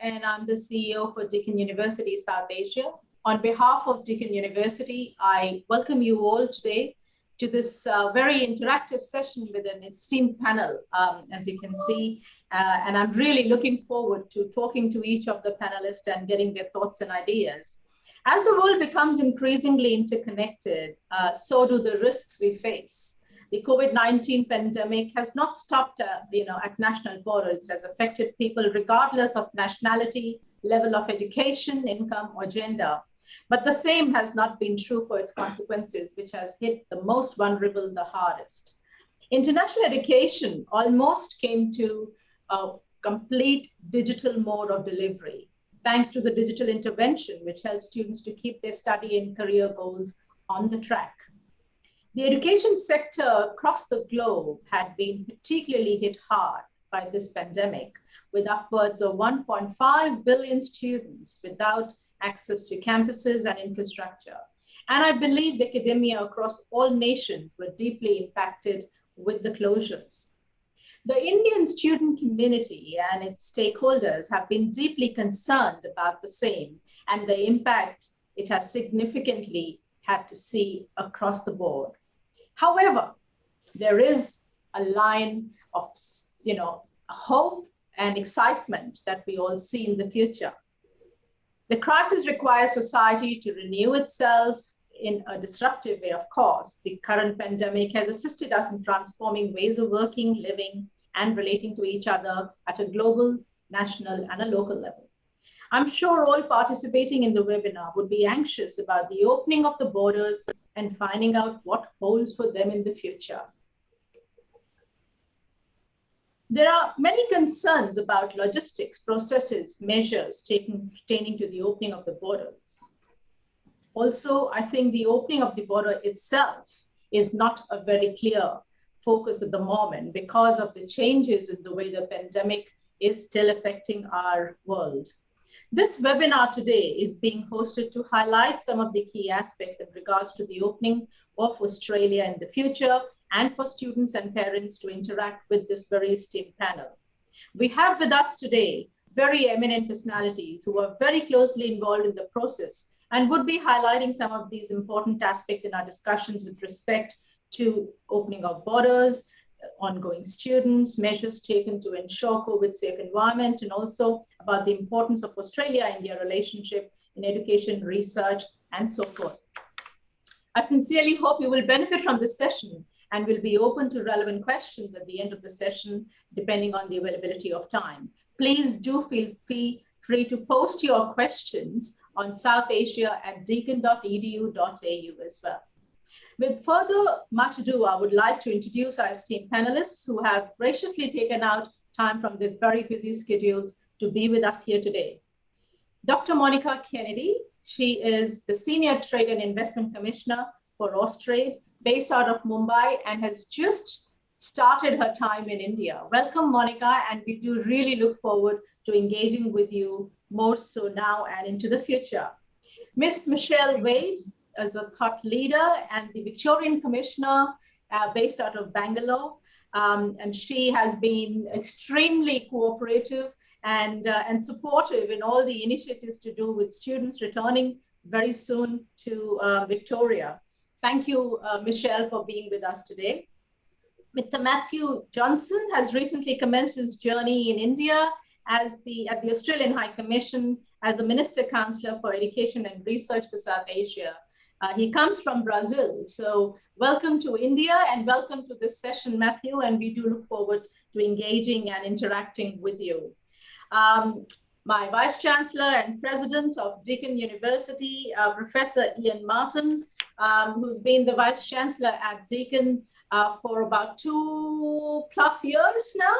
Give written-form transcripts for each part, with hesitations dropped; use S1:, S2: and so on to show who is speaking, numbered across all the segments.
S1: and I'm the CEO for Deakin University, South Asia. On behalf of Deakin University, I welcome you all today to this very interactive session with an esteemed panel, as you can see. And I'm really looking forward to talking to each of the panelists and getting their thoughts and ideas. As the world becomes increasingly interconnected, so do the risks we face. The COVID-19 pandemic has not stopped at national borders. It has affected people regardless of nationality, level of education, income, or gender. But the same has not been true for its consequences, which has hit the most vulnerable the hardest. International education almost came to a complete digital mode of delivery, thanks to the digital intervention, which helps students to keep their study and career goals on the track. The education sector across the globe had been particularly hit hard by this pandemic, with upwards of 1.5 billion students without access to campuses and infrastructure. And I believe the academia across all nations were deeply impacted with the closures. The Indian student community and its stakeholders have been deeply concerned about the same and the impact it has significantly had to see across the board. However, there is a line of hope and excitement that we all see in the future. The crisis requires society to renew itself in a disruptive way, of course. The current pandemic has assisted us in transforming ways of working, living, and relating to each other at a global, national, and a local level. I'm sure all participating in the webinar would be anxious about the opening of the borders and finding out what holds for them in the future. There are many concerns about logistics, processes, measures pertaining to the opening of the borders. Also, I think the opening of the border itself is not a very clear focus at the moment because of the changes in the way the pandemic is still affecting our world. This webinar today is being hosted to highlight some of the key aspects in regards to the opening of Australia in the future and for students and parents to interact with this very esteemed panel. We have with us today very eminent personalities who are very closely involved in the process and would be highlighting some of these important aspects in our discussions with respect to opening of borders, ongoing students, measures taken to ensure COVID-safe environment, and also about the importance of Australia-India relationship in education, research, and so forth. I sincerely hope you will benefit from this session and will be open to relevant questions at the end of the session, depending on the availability of time. Please do feel free to post your questions on southasia@deakin.edu.au as well. With further much ado, I would like to introduce our esteemed panelists who have graciously taken out time from their very busy schedules to be with us here today. Dr. Monica Kennedy, she is the Senior Trade and Investment Commissioner for Austrade, based out of Mumbai, and has just started her time in India. Welcome, Monica, and we do really look forward to engaging with you more so now and into the future. Ms. Michelle Wade, as a thought leader and the Victorian Commissioner based out of Bangalore. And she has been extremely cooperative and supportive in all the initiatives to do with students returning very soon to Victoria. Thank you, Michelle, for being with us today. Mr. Matthew Johnson has recently commenced his journey in India at the Australian High Commission as the Minister Counselor for Education and Research for South Asia. He comes from Brazil. So welcome to India and welcome to this session, Matthew, and we do look forward to engaging and interacting with you. My Vice Chancellor and President of Deakin University, Professor Ian Martin, who's been the Vice Chancellor at Deakin for about 2+ years now.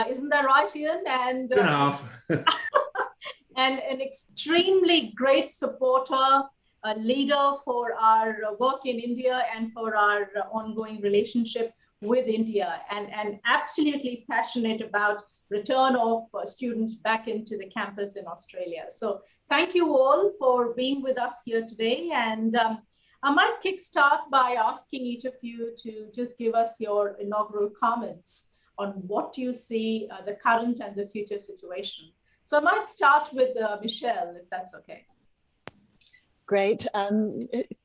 S1: Isn't that right, Ian? And and an extremely great supporter, a leader for our work in India and for our ongoing relationship with India, and absolutely passionate about return of students back into the campus in Australia. So thank you all for being with us here today. And I might kickstart by asking each of you to just give us your inaugural comments on what you see the current and the future situation. So I might start with Michelle, if that's okay.
S2: Great.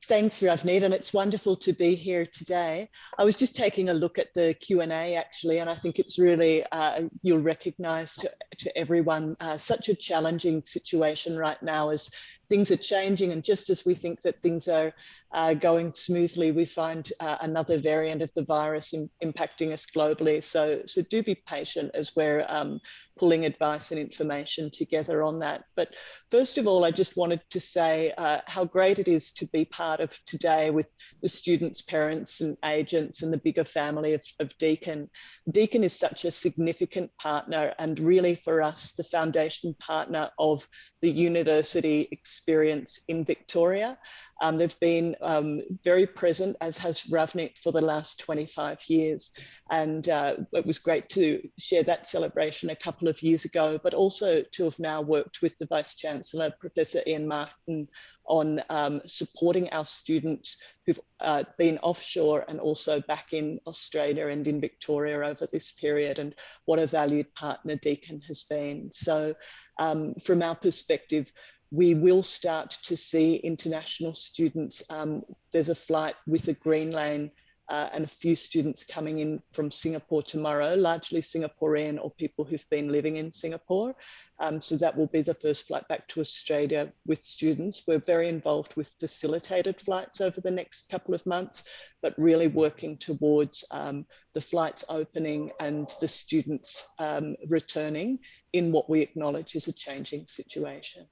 S2: Thanks, Ravneet, and it's wonderful to be here today. I was just taking a look at the Q&A actually, and I think it's really, you'll recognise to everyone, such a challenging situation right now as things are changing, and just as we think that things are going smoothly, we find another variant of the virus impacting us globally. So do be patient as we're pulling advice and information together on that. But first of all, I just wanted to say how great it is to be part of today with the students, parents and agents and the bigger family of Deakin. Deakin is such a significant partner, and really for us, the foundation partner of the university experience in Victoria. They've been very present, as has Ravneet, for the last 25 years. And it was great to share that celebration a couple of years ago, but also to have now worked with the Vice-Chancellor, Professor Ian Martin, on supporting our students who've been offshore and also back in Australia and in Victoria over this period, and what a valued partner Deakin has been. So from our perspective, we will start to see international students. There's a flight with a green lane and a few students coming in from Singapore tomorrow, largely Singaporean or people who've been living in Singapore. So that will be the first flight back to Australia with students. We're very involved with facilitated flights over the next couple of months, but really working towards the flights opening and the students returning in what we acknowledge is a changing situation.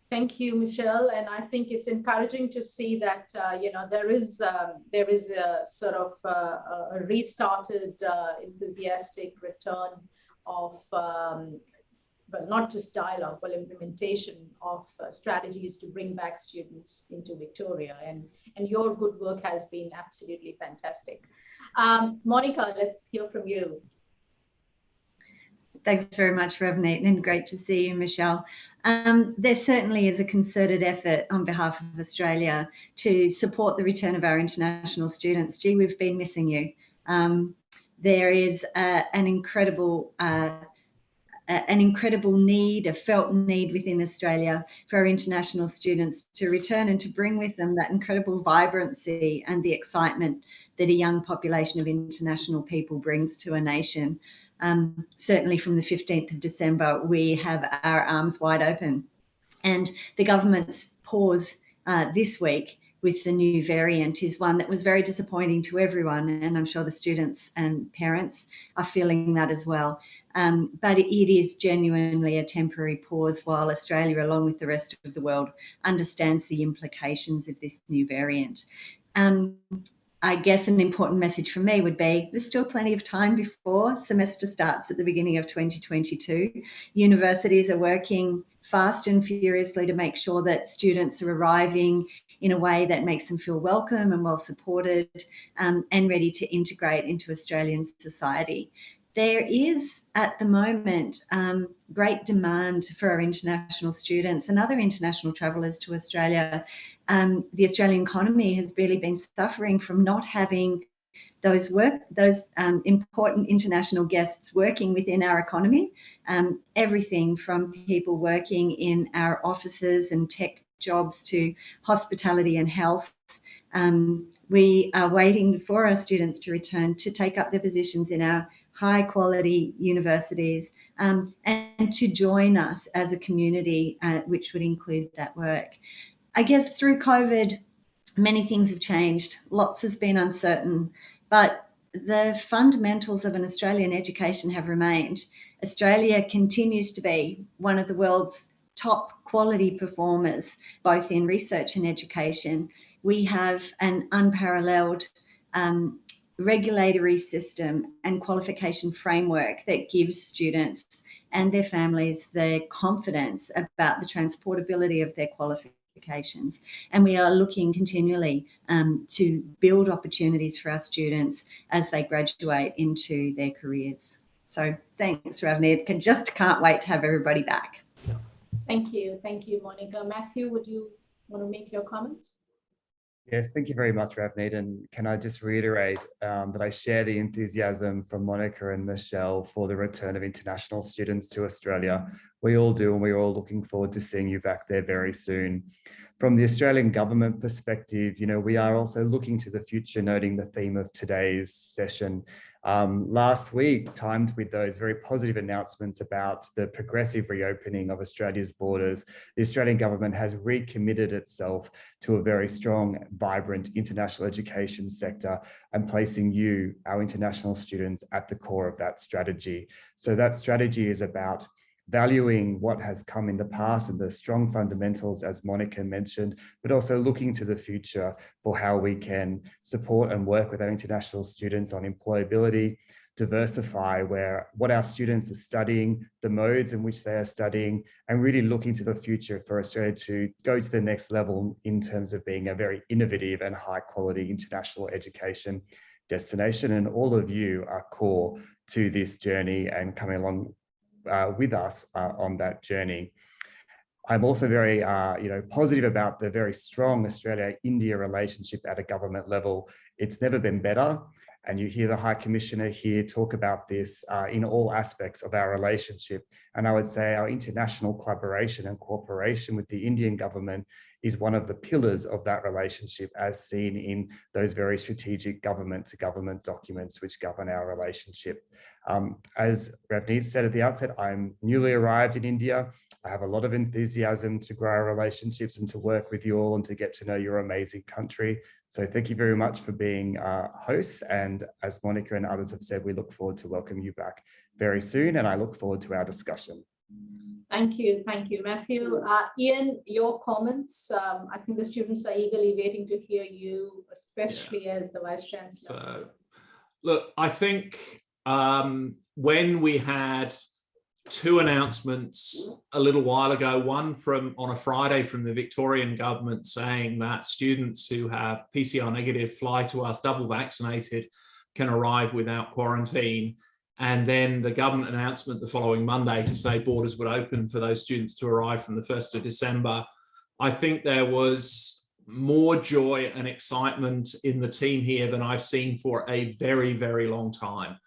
S1: Thank you, Michelle. And I think it's encouraging to see that there is a sort of a restarted, enthusiastic return of, but not just dialogue, but implementation of strategies to bring back students into Victoria. And your good work has been absolutely fantastic. Monica, let's hear from you.
S3: Thanks very much, Ravneet, and great to see you, Michelle. There certainly is a concerted effort on behalf of Australia to support the return of our international students. Gee, we've been missing you. There is an incredible need, a felt need within Australia for our international students to return and to bring with them that incredible vibrancy and the excitement that a young population of international people brings to a nation. Certainly from the 15th of December, we have our arms wide open. And the government's pause this week with the new variant is one that was very disappointing to everyone. And I'm sure the students and parents are feeling that as well. But it is genuinely a temporary pause while Australia, along with the rest of the world, understands the implications of this new variant. I guess an important message from me would be there's still plenty of time before semester starts at the beginning of 2022. Universities are working fast and furiously to make sure that students are arriving in a way that makes them feel welcome and well supported and ready to integrate into Australian society. There is, at the moment, great demand for our international students and other international travellers to Australia. The Australian economy has really been suffering from not having those important international guests working within our economy. Everything from people working in our offices and tech jobs to hospitality and health. We are waiting for our students to return to take up their positions in our high quality universities and to join us as a community, which would include that work. I guess through COVID, many things have changed. Lots has been uncertain, but the fundamentals of an Australian education have remained. Australia continues to be one of the world's top quality performers, both in research and education. We have an unparalleled regulatory system and qualification framework that gives students and their families the confidence about the transportability of their qualifications. And we are looking continually to build opportunities for our students as they graduate into their careers. So thanks, Ravneet. Just can't wait to have everybody back.
S1: Thank you, Monica. Matthew, would you want to make your comments?
S4: Yes, thank you very much, Ravneet. And can I just reiterate that I share the enthusiasm from Monica and Michelle for the return of international students to Australia. We all do, and we're all looking forward to seeing you back there very soon. From the Australian government perspective, we are also looking to the future, noting the theme of today's session. Last week, timed with those very positive announcements about the progressive reopening of Australia's borders, the Australian government has recommitted itself to a very strong, vibrant international education sector and placing you, our international students, at the core of that strategy. So that strategy is about valuing what has come in the past and the strong fundamentals, as Monica mentioned, but also looking to the future for how we can support and work with our international students on employability, diversify what our students are studying, the modes in which they are studying, and really looking to the future for Australia to go to the next level in terms of being a very innovative and high quality international education destination. And all of you are core to this journey and coming along with us on that journey. I'm also very positive about the very strong Australia-India relationship at a government level. It's never been better. And you hear the High Commissioner here talk about this in all aspects of our relationship. And I would say our international collaboration and cooperation with the Indian government is one of the pillars of that relationship, as seen in those very strategic government-to-government documents which govern our relationship. As Ravneet said at the outset, I'm newly arrived in India. I have a lot of enthusiasm to grow our relationships and to work with you all and to get to know your amazing country. So thank you very much for being hosts. And as Monica and others have said, we look forward to welcoming you back very soon. And I look forward to our discussion.
S1: Thank you, Matthew. Ian, your comments. I think the students are eagerly waiting to hear you, especially as the Vice Chancellor.
S5: So, look, I think when we had two announcements a little while ago, one on a Friday from the Victorian government saying that students who have PCR negative, fly to us double vaccinated, can arrive without quarantine. And then the government announcement the following Monday to say borders would open for those students to arrive from the 1st of December. I think there was more joy and excitement in the team here than I've seen for a very, very long time.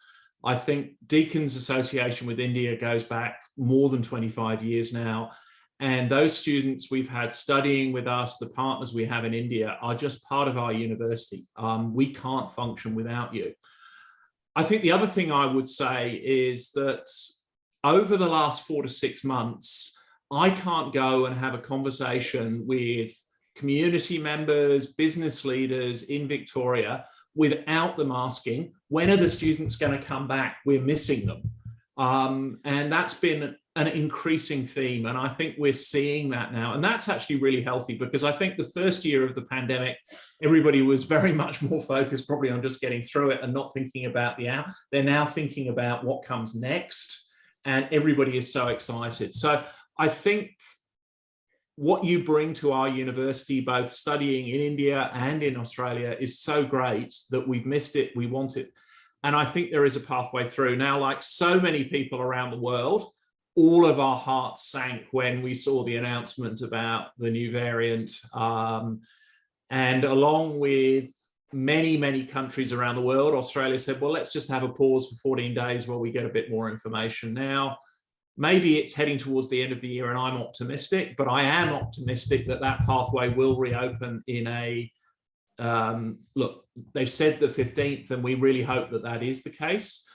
S5: I think Deakin's association with India goes back more than 25 years now. And those students we've had studying with us, the partners we have in India, are just part of our university. We can't function without you. I think the other thing I would say is that over the last 4 to 6 months, I can't go and have a conversation with community members, business leaders in Victoria without them asking, when are the students going to come back? We're missing them. And that's been an increasing theme. And I think we're seeing that now. And that's actually really healthy, because I think the first year of the pandemic, everybody was very much more focused probably on just getting through it and not thinking about the out. They're now thinking about what comes next. And everybody is so excited. So I think what you bring to our university, both studying in India and in Australia, is so great that we've missed it, we want it. And I think there is a pathway through. Now, like so many people around the world, all of our hearts sank when we saw the announcement about the new variant. And along with many, many countries around the world, Australia said, well, let's just have a pause for 14 days while we get a bit more information. Now, maybe it's heading towards the end of the year and I'm optimistic, but I am optimistic that that pathway will reopen in a, look, they've said the 15th, and we really hope that that is the case.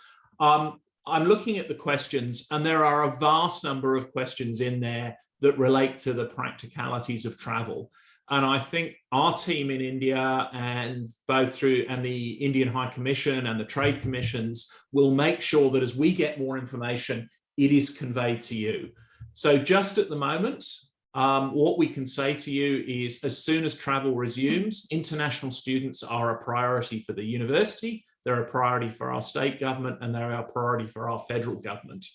S5: I'm looking at the questions, and there are a vast number of questions in there that relate to the practicalities of travel. And I think our team in India, and the Indian High Commission and the Trade Commissions, will make sure that as we get more information, it is conveyed to you. So just at the moment, what we can say to you is, as soon as travel resumes, international students are a priority for the university, they're a priority for our state government, and they're a priority for our federal government.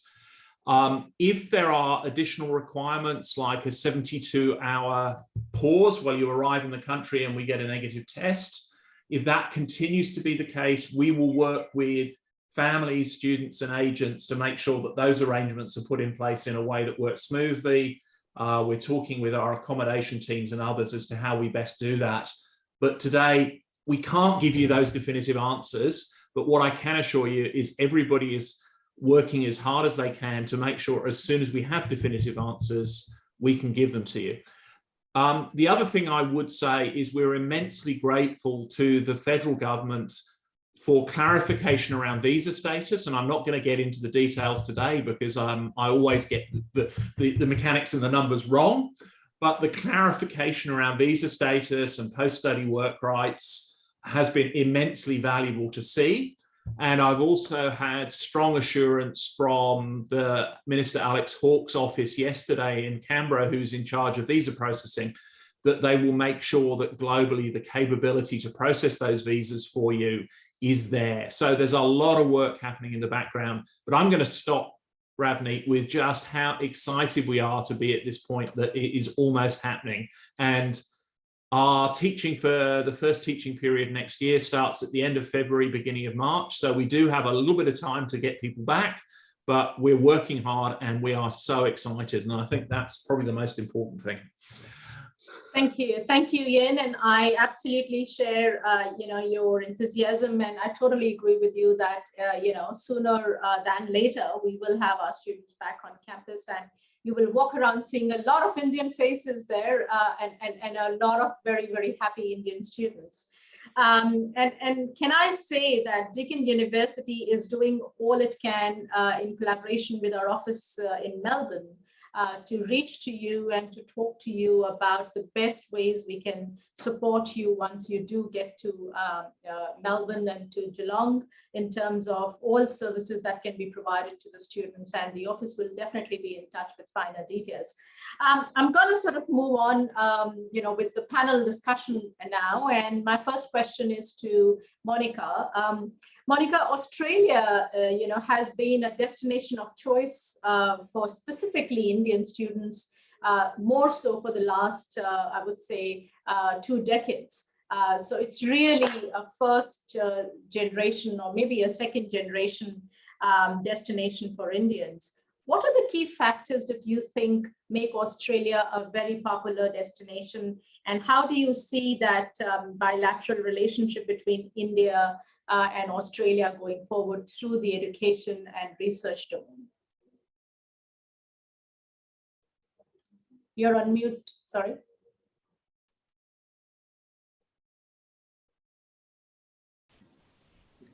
S5: If there are additional requirements like a 72-hour pause while you arrive in the country and we get a negative test, if that continues to be the case, we will work with families, students, and agents to make sure that those arrangements are put in place in a way that works smoothly. We're talking with our accommodation teams and others as to how we best do that. But today, we can't give you those definitive answers. But what I can assure you is everybody is working as hard as they can to make sure as soon as we have definitive answers, we can give them to you. The other thing I would say is we're immensely grateful to the federal government for clarification around visa status. And I'm not going to get into the details today because I always get the mechanics and the numbers wrong. But the clarification around visa status and post-study work rights has been immensely valuable to see. And I've also had strong assurance from the Minister Alex Hawke's office yesterday in Canberra, who's in charge of visa processing, that they will make sure that globally the capability to process those visas for you is there. So there's a lot of work happening in the background, but I'm going to stop, Ravneet, with just how excited we are to be at this point that it is almost happening. And our teaching for the first teaching period next year starts at the end of February, beginning of March. So we do have a little bit of time to get people back, but we're working hard and we are so excited. And I think that's probably the most important thing.
S1: Thank you, Ian. And I absolutely share, your enthusiasm, and I totally agree with you that, sooner than later, we will have our students back on campus, and you will walk around seeing a lot of Indian faces there, and a lot of very, very happy Indian students. And can I say that Deakin University is doing all it can in collaboration with our office in Melbourne to reach to you and to talk to you about the best ways we can support you once you do get to Melbourne and to Geelong, in terms of all services that can be provided to the students, and the office will definitely be in touch with finer details. I'm going to sort of move on, with the panel discussion now, and my first question is to Monica. Monica, Australia, has been a destination of choice for specifically Indian students, more so for the last, I would say, 2 decades. So it's really a first generation or maybe a second generation destination for Indians. What are the key factors that you think make Australia a very popular destination? And how do you see that bilateral relationship between India and Australia going forward through the education and research domain? You're on mute, sorry.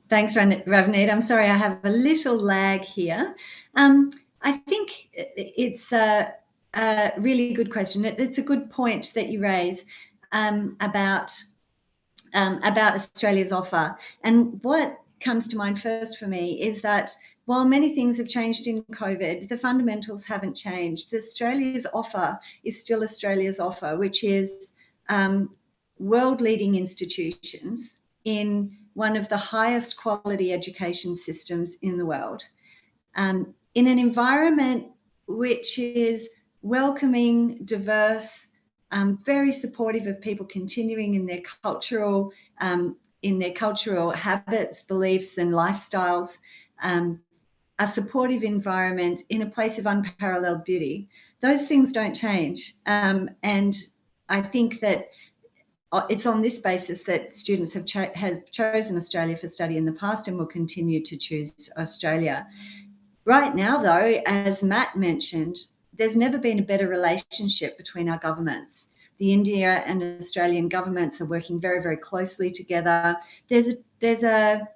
S3: Thanks, Ravneet. I'm sorry, I have a little lag here. I think it's a really good question. It's a good point that you raise about Australia's offer. And what comes to mind first for me is that while many things have changed in COVID, the fundamentals haven't changed. Australia's offer is still Australia's offer, which is world-leading institutions in one of the highest quality education systems in the world, in an environment which is welcoming, diverse, very supportive of people continuing in their cultural habits, beliefs, and lifestyles. A supportive environment in a place of unparalleled beauty. Those things don't change, and I think that it's on this basis that students have chosen Australia for study in the past and will continue to choose Australia. Right now, though, as Matt mentioned, there's never been a better relationship between our governments. The India and Australian governments are working very, very closely together. There's a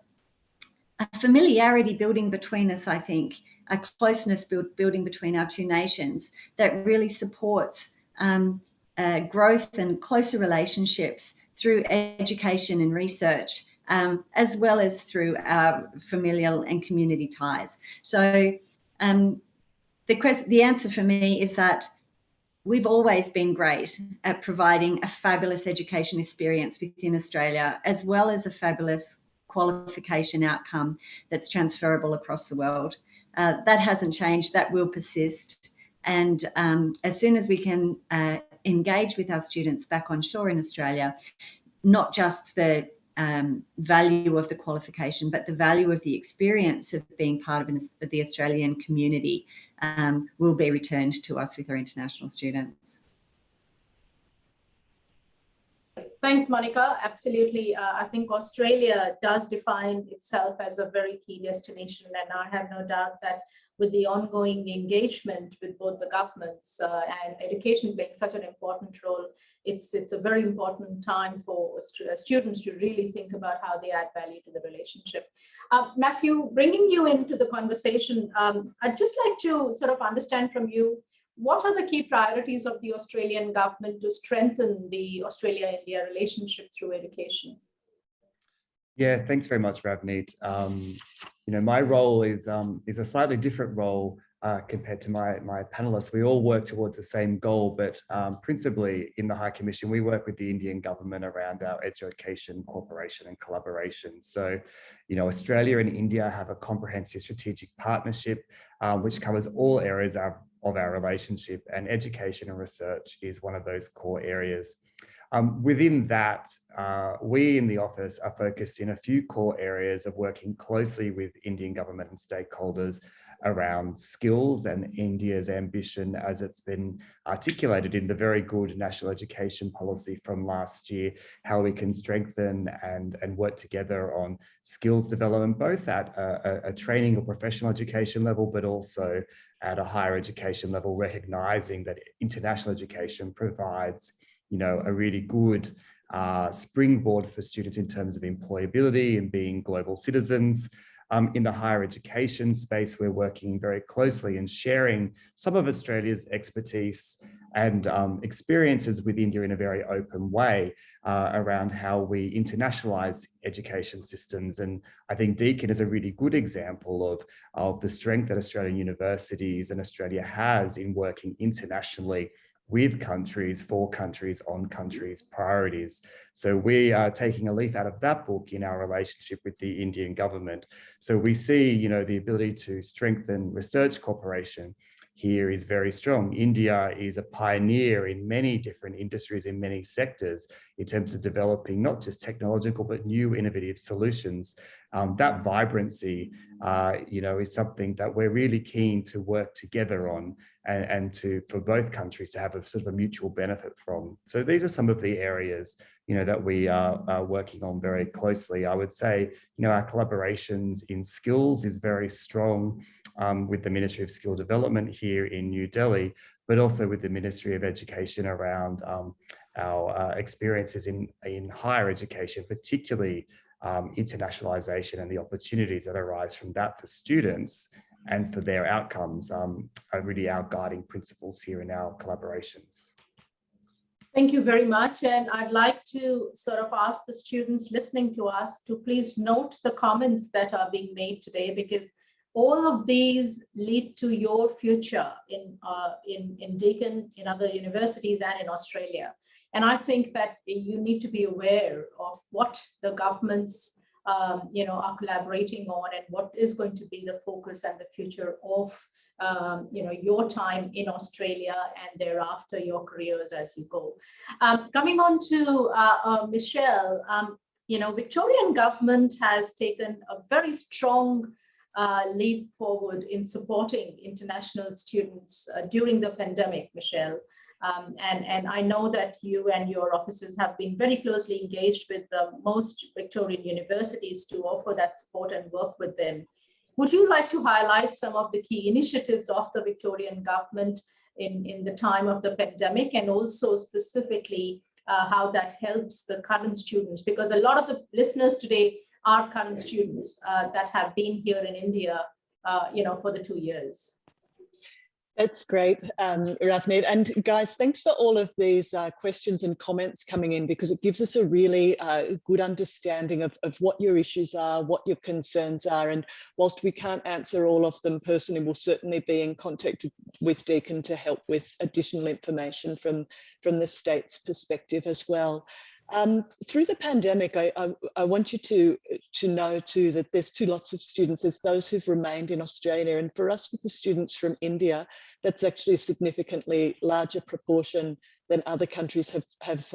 S3: familiarity building between us, I think, a closeness building between our two nations that really supports growth and closer relationships through education and research, as well as through our familial and community ties. So the answer for me is that we've always been great at providing a fabulous education experience within Australia, as well as a fabulous qualification outcome that's transferable across the world. That hasn't changed, that will persist. And as soon as we can engage with our students back on shore in Australia, not just the value of the qualification, but the value of the experience of being part of the Australian community will be returned to us with our international students.
S1: Thanks, Monica. Absolutely. I think Australia does define itself as a very key destination, and I have no doubt that with the ongoing engagement with both the governments and education playing such an important role, it's a very important time for students to really think about how they add value to the relationship. Matthew, bringing you into the conversation, I'd just like to sort of understand from you, what are the key priorities of the Australian government to strengthen the Australia-India relationship through education?
S4: Yeah, thanks very much, Ravneet. My role is a slightly different role compared to my panelists. We all work towards the same goal, but principally in the High Commission, we work with the Indian government around our education, cooperation and collaboration. So, Australia and India have a comprehensive strategic partnership, which covers all areas of our relationship, and education and research is one of those core areas. Within that, we in the office are focused in a few core areas of working closely with Indian government and stakeholders around skills and India's ambition as it's been articulated in the very good national education policy from last year, how we can strengthen and work together on skills development, both at a training or professional education level, but also at a higher education level, recognizing that international education provides a really good springboard for students in terms of employability and being global citizens. In the higher education space, we're working very closely and sharing some of Australia's expertise and experiences with India in a very open way around how we internationalize education systems. And I think Deakin is a really good example of the strength that Australian universities and Australia has in working internationally with countries, for countries, on countries' priorities. So we are taking a leaf out of that book in our relationship with the Indian government. So we see, the ability to strengthen research cooperation here is very strong. India is a pioneer in many different industries, in many sectors, in terms of developing not just technological, but new innovative solutions. That vibrancy, is something that we're really keen to work together on and for both countries to have a sort of a mutual benefit from. So these are some of the areas, that we are working on very closely. I would say, our collaborations in skills is very strong with the Ministry of Skill Development here in New Delhi, but also with the Ministry of Education around our experiences in higher education, particularly internationalization and the opportunities that arise from that for students and for their outcomes are really our guiding principles here in our collaborations.
S1: Thank you very much. And I'd like to sort of ask the students listening to us to please note the comments that are being made today, because all of these lead to your future in Deakin, in other universities and in Australia. And I think that you need to be aware of what the governments are collaborating on and what is going to be the focus and the future of your time in Australia and thereafter your careers as you go. Coming on to Michelle, Victorian government has taken a very strong leap forward in supporting international students during the pandemic, Michelle. And I know that you and your officers have been very closely engaged with most Victorian universities to offer that support and work with them. Would you like to highlight some of the key initiatives of the Victorian government in the time of the pandemic, and also specifically how that helps the current students? Because a lot of the listeners today are current students that have been here in India, for the 2 years.
S2: That's great, Ravneet. And guys, thanks for all of these questions and comments coming in, because it gives us a really good understanding of what your issues are, what your concerns are. And whilst we can't answer all of them personally, we'll certainly be in contact with Deakin to help with additional information from the state's perspective as well. Through the pandemic, I want you to know too that there's two lots of students. There's those who've remained in Australia, and for us with the students from India, that's actually a significantly larger proportion than other countries have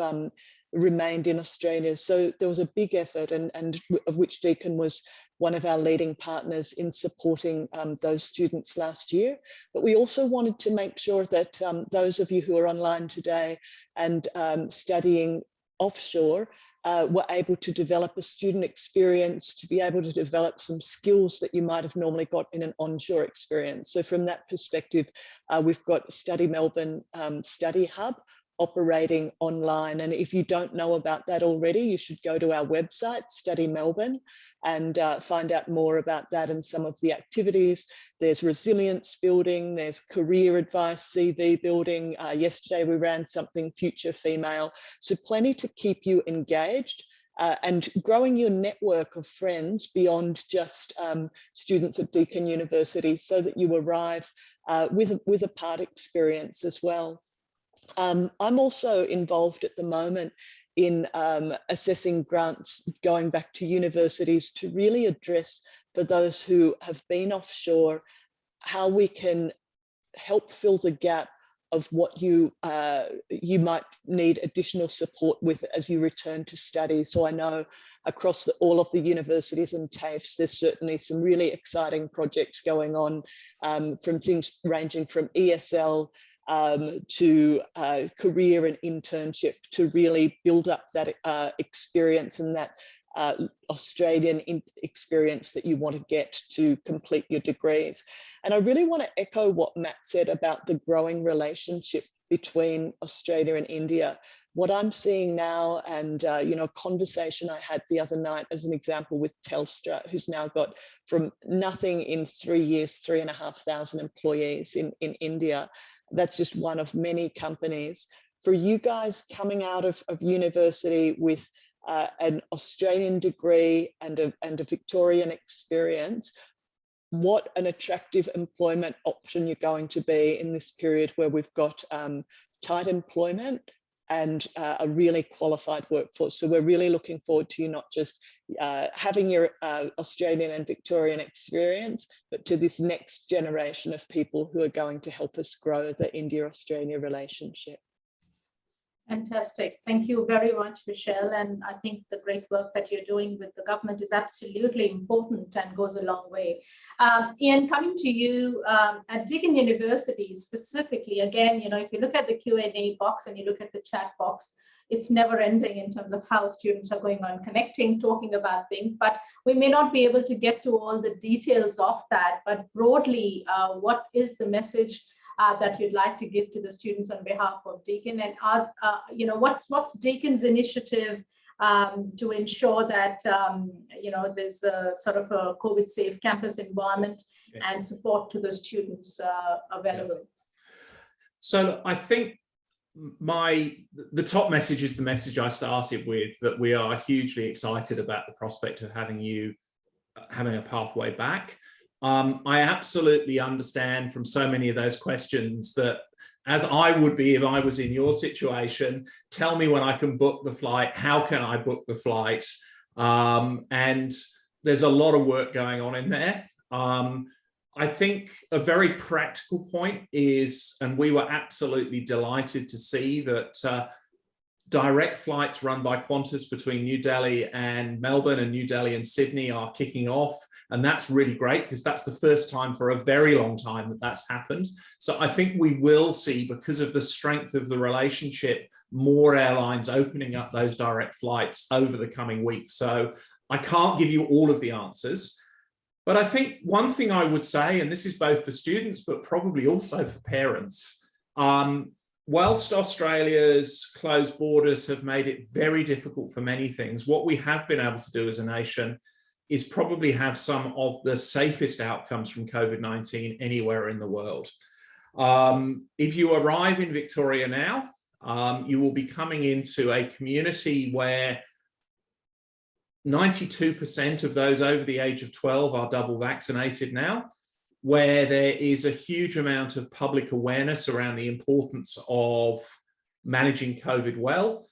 S2: remained in Australia. So there was a big effort, and of which Deakin was one of our leading partners in supporting those students last year. But we also wanted to make sure that those of you who are online today and studying offshore were able to develop a student experience, to be able to develop some skills that you might have normally got in an onshore experience. So from that perspective, we've got Study Melbourne Study Hub operating online. And if you don't know about that already, you should go to our website, Study Melbourne, and find out more about that and some of the activities. There's resilience building, there's career advice, CV building. Yesterday we ran something Future Female. So plenty to keep you engaged and growing your network of friends beyond just students at Deakin University, so that you arrive with a part experience as well. I'm also involved at the moment in assessing grants going back to universities to really address, for those who have been offshore, how we can help fill the gap of what you might need additional support with as you return to study. So I know across all of the universities and TAFEs, there's certainly some really exciting projects going on, from things ranging from ESL to career and internship, to really build up that experience and that Australian experience that you want to get to complete your degrees. And I really want to echo what Matt said about the growing relationship between Australia and India. What I'm seeing now, and you know, a conversation I had the other night as an example with Telstra, who's now got from nothing in 3 years, 3,500 employees in India. That's just one of many companies. For you guys coming out of university with an Australian degree and a Victorian experience, what an attractive employment option you're going to be in this period where we've got tight employment and a really qualified workforce. So we're really looking forward to you not just having your Australian and Victorian experience, but to this next generation of people who are going to help us grow the India-Australia relationship.
S1: Fantastic. Thank you very much, Michelle. And I think the great work that you're doing with the government is absolutely important and goes a long way. Ian, coming to you, at Deakin University specifically, again, you know, if you look at the Q&A box and you look at the chat box, it's never ending in terms of how students are going on connecting, talking about things, but we may not be able to get to all the details of that. But broadly, what is the message that you'd like to give to the students on behalf of Deakin, and you know, what's Deakin's initiative to ensure that you know, there's a sort of a COVID-safe campus environment and support to the students available?
S5: So I think the top message is the message I started with, that we are hugely excited about the prospect of having a pathway back. I absolutely understand from so many of those questions that, as I would be if I was in your situation, tell me when I can book the flight, how can I book the flight? And there's a lot of work going on in there. I think a very practical point is, and we were absolutely delighted to see that direct flights run by Qantas between New Delhi and Melbourne and New Delhi and Sydney are kicking off. And that's really great, because that's the first time for a very long time that that's happened. So I think we will see, because of the strength of the relationship, more airlines opening up those direct flights over the coming weeks. So I can't give you all of the answers, but I think one thing I would say, and this is both for students, but probably also for parents, whilst Australia's closed borders have made it very difficult for many things, what we have been able to do as a nation is probably have some of the safest outcomes from COVID-19 anywhere in the world. If you arrive in Victoria now, you will be coming into a community where 92% of those over the age of 12 are double vaccinated now, where there is a huge amount of public awareness around the importance of managing COVID well.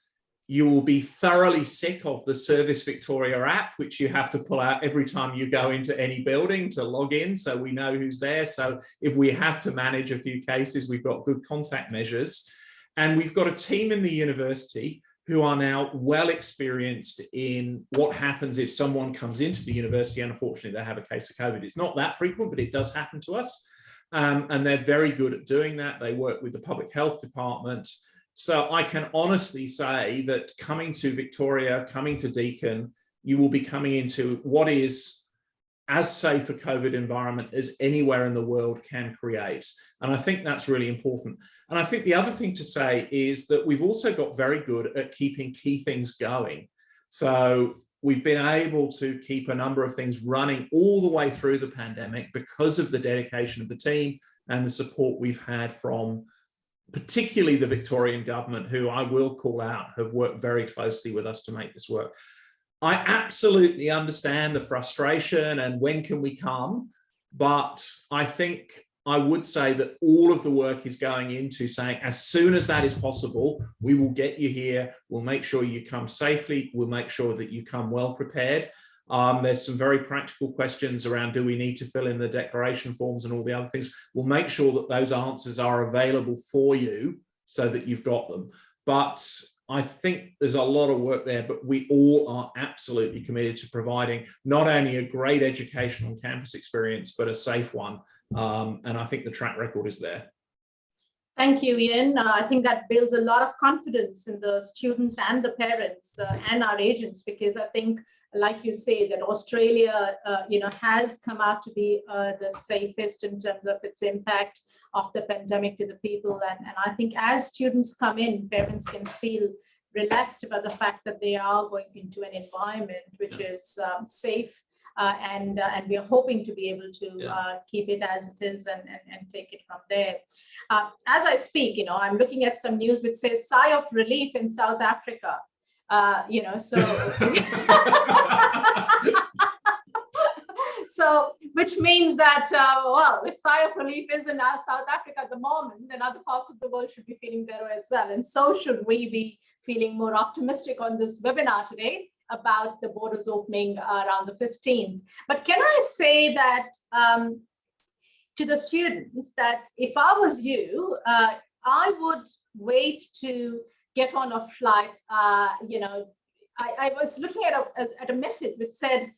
S5: You will be thoroughly sick of the Service Victoria app, which you have to pull out every time you go into any building to log in, so we know who's there. So if we have to manage a few cases, we've got good contact measures. And we've got a team in the university who are now well experienced in what happens if someone comes into the university and unfortunately they have a case of COVID. It's not that frequent, but it does happen to us. And they're very good at doing that. They work with the public health department. So I can honestly say that coming to Victoria, coming to Deakin, you will be coming into what is as safe a COVID environment as anywhere in the world can create. And I think that's really important. And I think the other thing to say is that we've also got very good at keeping key things going. So we've been able to keep a number of things running all the way through the pandemic because of the dedication of the team and the support we've had from particularly the Victorian government, who I will call out, have worked very closely with us to make this work. I absolutely understand the frustration and when can we come, but I think I would say that all of the work is going into saying, as soon as that is possible, we will get you here. We'll make sure you come safely. We'll make sure that you come well prepared. There's some very practical questions around, do we need to fill in the declaration forms and all the other things? We'll make sure that those answers are available for you so that you've got them. But I think there's a lot of work there, but we all are absolutely committed to providing not only a great educational campus experience, but a safe one. And I think the track record is there.
S1: Thank you, Ian. I think that builds a lot of confidence in the students and the parents and our agents, because I think, like you say, that Australia, has come out to be the safest in terms of its impact of the pandemic to the people. And I think as students come in, parents can feel relaxed about the fact that they are going into an environment which is safe. And we are hoping to be able to keep it as it is and take it from there. As I speak, I'm looking at some news which says sigh of relief in South Africa. So which means that, if sigh of relief is in South Africa at the moment, then other parts of the world should be feeling better as well. And so should we be feeling more optimistic on this webinar today about the borders opening around the 15th. But can I say that to the students that if I was you, I would wait to get on a flight. I was looking at a message which said,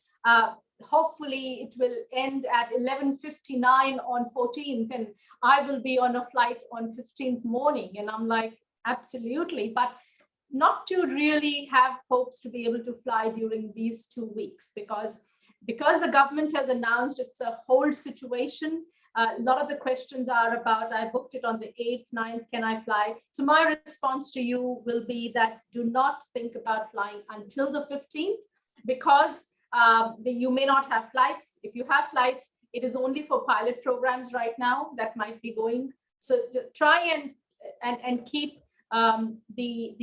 S1: hopefully it will end at 11:59 on 14th, and I will be on a flight on 15th morning. And I'm like, absolutely, but not to really have hopes to be able to fly during these 2 weeks, because the government has announced it's a hold situation. A lot of the questions are about, I booked it on the 8th, 9th, can I fly? So my response to you will be that do not think about flying until the 15th, because you may not have flights. If you have flights, it is only for pilot programs right now that might be going. So try and keep the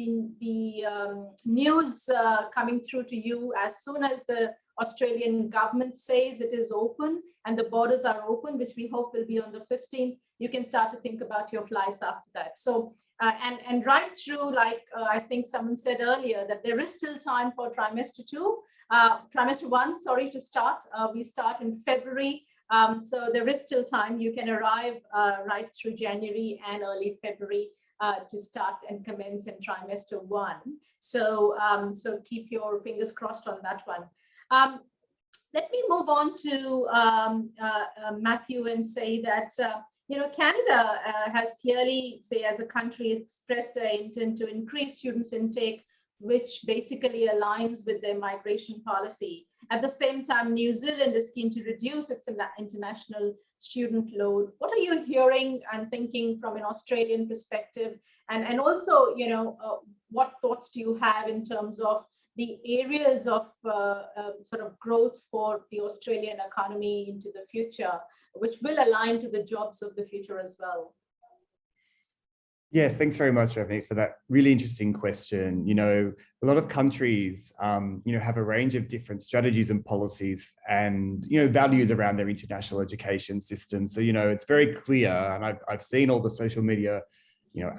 S1: news coming through to you as soon as the Australian government says it is open and the borders are open, which we hope will be on the 15th. You can start to think about your flights after that. So, and right through, like I think someone said earlier, that there is still time for trimester 1, to start. We start in February. So there is still time. You can arrive right through January and early February to start and commence in trimester 1. So, so keep your fingers crossed on that one. Let me move on to Matthew and say that, Canada has clearly, say, as a country, expressed their intent to increase students' intake, which basically aligns with their migration policy. At the same time, New Zealand is keen to reduce its international student load. What are you hearing and thinking from an Australian perspective? And also, what thoughts do you have in terms of the areas of sort of growth for the Australian economy into the future, which will align to the jobs of the future as well?
S4: Yes, thanks very much, Ravneet, for that really interesting question. A lot of countries, have a range of different strategies and policies and, values around their international education system. So, it's very clear, and I've seen all the social media,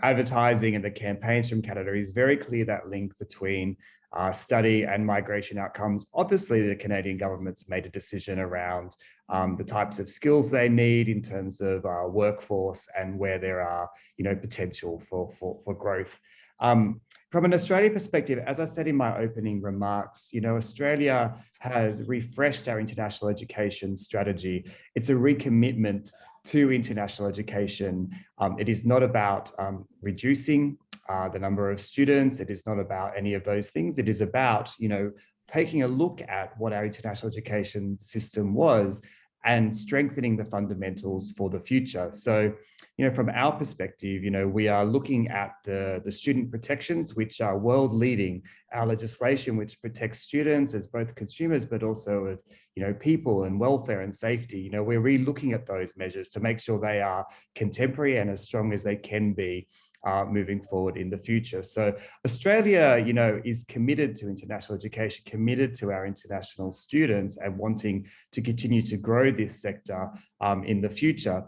S4: advertising and the campaigns from Canada is very clear, that link between study and migration outcomes. Obviously, the Canadian government's made a decision around the types of skills they need in terms of workforce and where there are, potential for growth. From an Australian perspective, as I said in my opening remarks, Australia has refreshed our international education strategy. It's a recommitment to international education. It is not about reducing the number of students. It is not about any of those things. It is about, taking a look at what our international education system was and strengthening the fundamentals for the future. So, from our perspective, we are looking at the student protections, which are world leading, our legislation, which protects students as both consumers, but also as, people and welfare and safety. We're re-looking at those measures to make sure they are contemporary and as strong as they can be moving forward in the future. So Australia, is committed to international education, committed to our international students and wanting to continue to grow this sector in the future.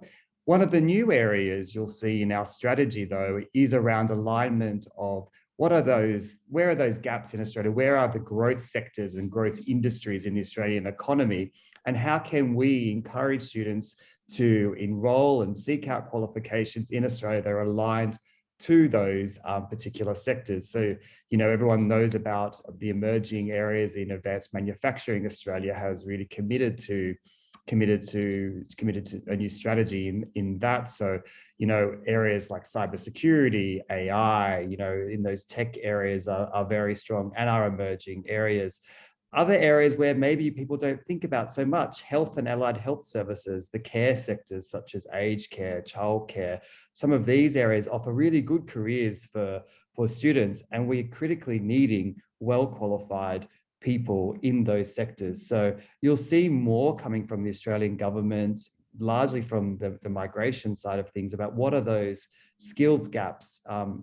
S4: One of the new areas you'll see in our strategy, though, is around alignment of where are those gaps in Australia? Where are the growth sectors and growth industries in the Australian economy? And how can we encourage students to enroll and seek out qualifications in Australia that are aligned to those particular sectors? So, everyone knows about the emerging areas in advanced manufacturing. Australia has really committed to a new strategy in that. So, areas like cybersecurity, AI, in those tech areas are very strong and are emerging areas. Other areas where maybe people don't think about so much, health and allied health services, the care sectors such as aged care, childcare, some of these areas offer really good careers for students, and we're critically needing well-qualified people in those sectors. So you'll see more coming from the Australian government, largely from the migration side of things, about what are those skills gaps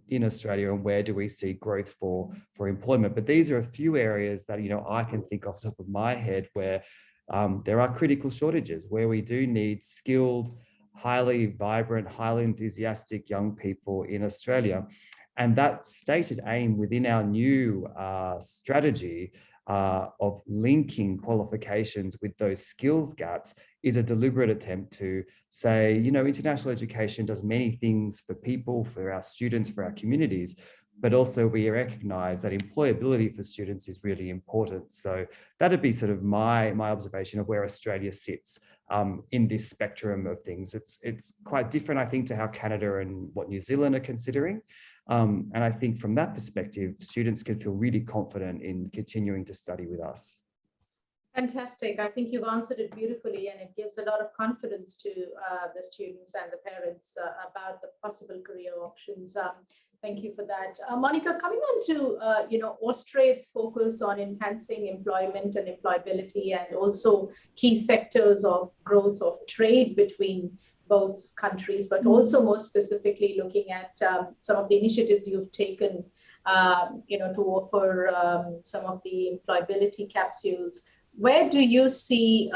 S4: in Australia and where do we see growth for employment. But these are a few areas that I can think off the top of my head where there are critical shortages, where we do need skilled, highly vibrant, highly enthusiastic young people in Australia. And that stated aim within our new strategy of linking qualifications with those skills gaps is a deliberate attempt to say, international education does many things for people, for our students, for our communities, but also we recognize that employability for students is really important. So that'd be sort of my observation of where Australia sits in this spectrum of things. It's quite different, I think, to how Canada and what New Zealand are considering. And I think from that perspective, students can feel really confident in continuing to study with us.
S1: Fantastic. I think you've answered it beautifully, and it gives a lot of confidence to the students and the parents about the possible career options. Thank you for that. Monica, coming on to, Austrade's focus on enhancing employment and employability, and also key sectors of growth of trade between both countries, but also more specifically looking at some of the initiatives you've taken, to offer some of the employability capsules. Where do you see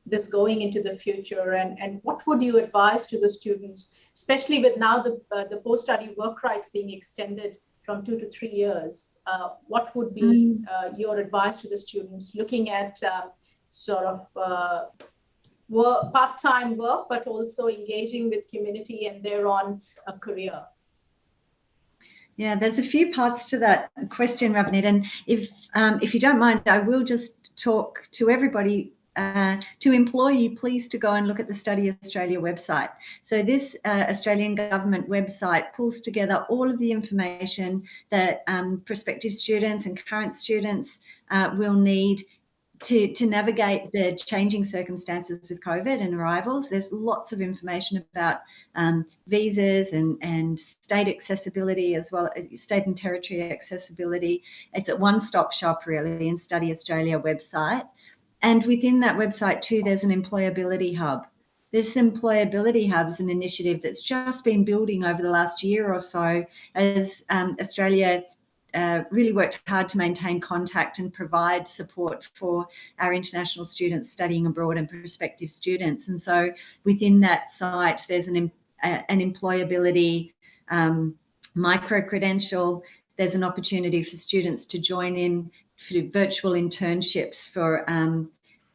S1: this going into the future, and what would you advise to the students, especially with now the post-study work rights being extended from 2 to 3 years? What would be your advice to the students looking at sort of part-time work, but also engaging with community and thereon a career?
S3: Yeah, there's a few parts to that question, Ravneet, and if you don't mind, I will just talk to everybody to implore you please to go and look at the Study Australia website. So this Australian government website pulls together all of the information that prospective students and current students will need to navigate the changing circumstances with COVID and arrivals. There's lots of information about visas and state accessibility, as well as state and territory accessibility. It's a one-stop shop really in Study Australia website. And within that website too, there's an employability hub. This employability hub is an initiative that's just been building over the last year or so as Australia really worked hard to maintain contact and provide support for our international students studying abroad and prospective students. And so within that site, there's an employability micro-credential. There's an opportunity for students to join in for virtual internships for